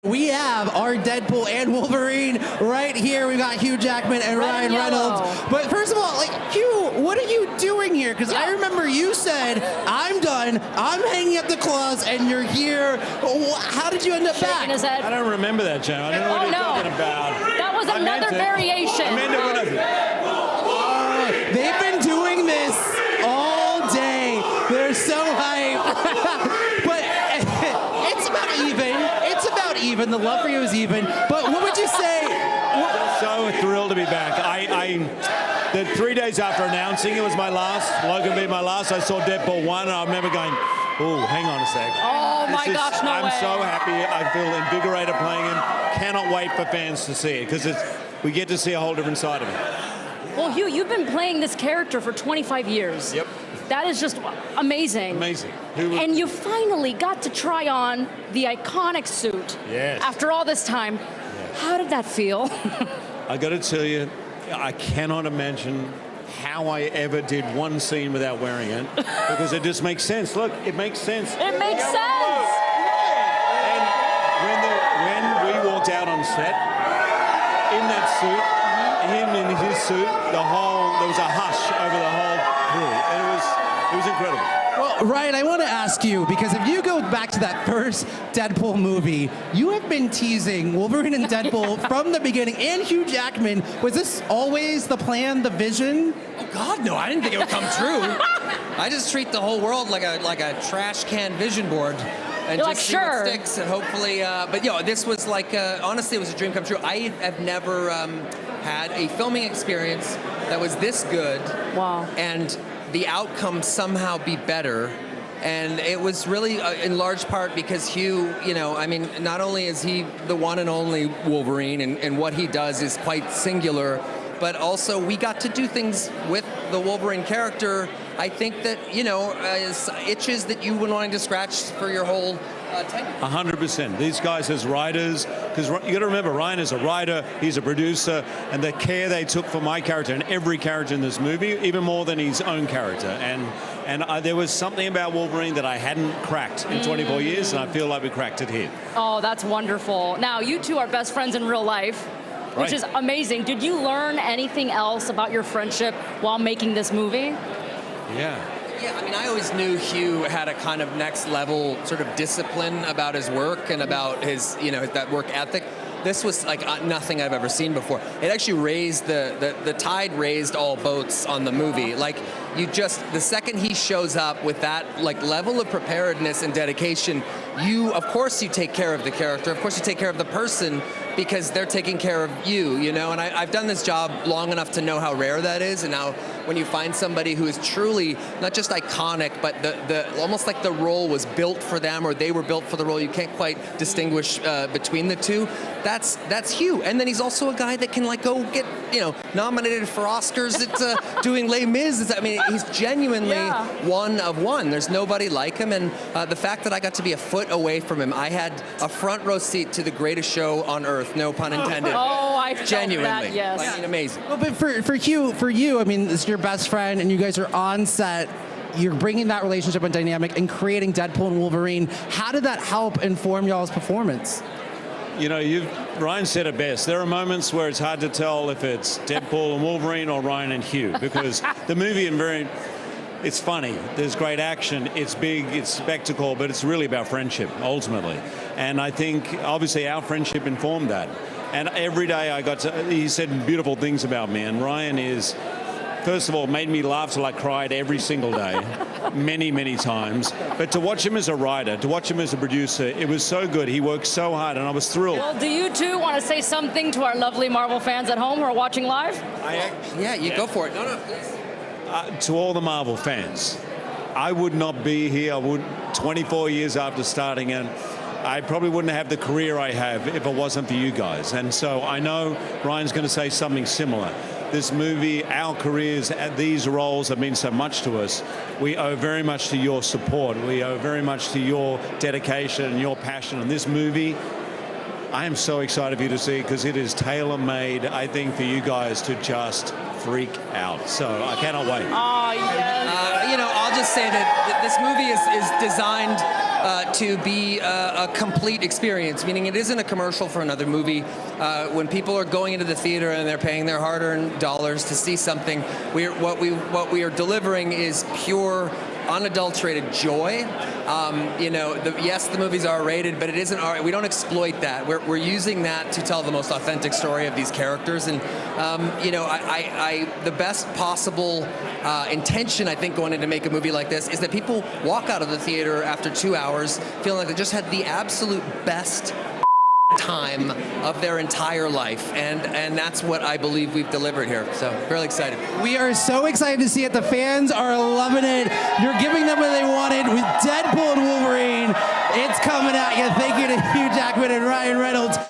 We have our Deadpool and Wolverine right here. We've got Hugh Jackman and Ryan Reynolds. But first of all, like, Hugh, what are you doing here? Because I remember you said, I'm done, I'm hanging up the claws, and you're here. How did you end up back? His head. I don't remember that, Jim. I don't know what you're talking about. That was another variation. I meant it. They've been doing this all day. They're so hyped. But it's about even. It's about even. The love for you is even. But what would you say? So thrilled to be back. The 3 days after announcing it was my last, Logan being my last, I saw Deadpool 1, and I remember going, oh, hang on a sec. Oh, my gosh, no way. I'm so happy. I feel invigorated playing him. Cannot wait for fans to see it, because we get to see a whole different side of it. Well, Hugh, you've been playing this character for 25 years. Yep. That is just amazing. Amazing. And you finally got to try on the iconic suit. Yes. After all this time. Yes. How did that feel? I got to tell you, I cannot imagine how I ever did one scene without wearing it, because it just makes sense. Look, it makes sense. It makes sense. And when we walked out on set, in that suit, him in his suit, there was a hush over the whole crew. And it was incredible. Well, Ryan, I want to ask you, because if you go back to that first Deadpool movie, you have been teasing Wolverine and Deadpool from the beginning, and Hugh Jackman. Was this always the plan, the vision? Oh God, no! I didn't think it would come true. I just treat the whole world like a trash can vision board, and You're just see sure. what sticks, and hopefully. But this was like honestly, it was a dream come true. I have never had a filming experience that was this good. Wow. And the outcome somehow be better. And it was really in large part because Hugh, not only is he the one and only Wolverine, and what he does is quite singular, but also we got to do things with the Wolverine character, I think that, is itches that you've been wanting to scratch for your whole tenure. 100%. These guys as writers, because you got to remember, Ryan is a writer, he's a producer, and the care they took for my character and every character in this movie, even more than his own character. And there was something about Wolverine that I hadn't cracked in 24 years, and I feel like we cracked it here. Oh, that's wonderful. Now, you two are best friends in real life, which is amazing. Did you learn anything else about your friendship while making this movie? Yeah. Yeah, I always knew Hugh had a kind of next level sort of discipline about his work and about his, that work ethic. This was like nothing I've ever seen before. It actually raised the tide raised all boats on the movie. Like, the second he shows up with that like level of preparedness and dedication, of course you take care of the character, of course you take care of the person, because they're taking care of you, and I've done this job long enough to know how rare that is. And now when you find somebody who is truly not just iconic, but the almost like the role was built for them, or they were built for the role, you can't quite distinguish between the two. That's Hugh. And then he's also a guy that can like go get nominated for Oscars at doing Les Mis. He's genuinely one of one. There's nobody like him. And the fact that I got to be a foot away from him, I had a front row seat to the greatest show on earth. No pun intended. Oh, I felt genuinely. that, yes. Amazing. Well, but for you, it's your best friend, and you guys are on set. You're bringing that relationship and dynamic and creating Deadpool and Wolverine. How did that help inform y'all's performance? Ryan said it best. There are moments where it's hard to tell if it's Deadpool and Wolverine or Ryan and Hugh, because the movie it's funny. There's great action. It's big. It's spectacle, but it's really about friendship ultimately. And I think obviously our friendship informed that. And every day he said beautiful things about me. And Ryan is, first of all, made me laugh till I cried every single day, many, many times. But to watch him as a writer, to watch him as a producer, it was so good. He worked so hard, and I was thrilled. Well, do you two want to say something to our lovely Marvel fans at home who are watching live? Go for it. No, please. To all the Marvel fans, I would not be here. 24 years after starting, and I probably wouldn't have the career I have if it wasn't for you guys. And so I know Ryan's going to say something similar. This movie, our careers at these roles have meant so much to us. We owe very much to your support. We owe very much to your dedication and your passion. And this movie, I am so excited for you to see, because it is tailor-made, I think, for you guys to just freak out. So I cannot wait. Oh, yes. I'll just say that this movie is designed to be a complete experience, meaning it isn't a commercial for another movie. When people are going into the theater and they're paying their hard-earned dollars to see something, what we are delivering is pure, unadulterated joy. Yes, the movies are rated, but it isn't R. We don't exploit that. We're using that to tell the most authentic story of these characters. And the best possible intention, I think, going in to make a movie like this is that people walk out of the theater after 2 hours feeling like they just had the absolute best time of their entire life, and that's what I believe we've delivered here. So really excited. We are so excited to see it. The fans are loving it. You're giving them what they wanted with Deadpool and Wolverine. It's coming at you. Thank you to Hugh Jackman and Ryan Reynolds.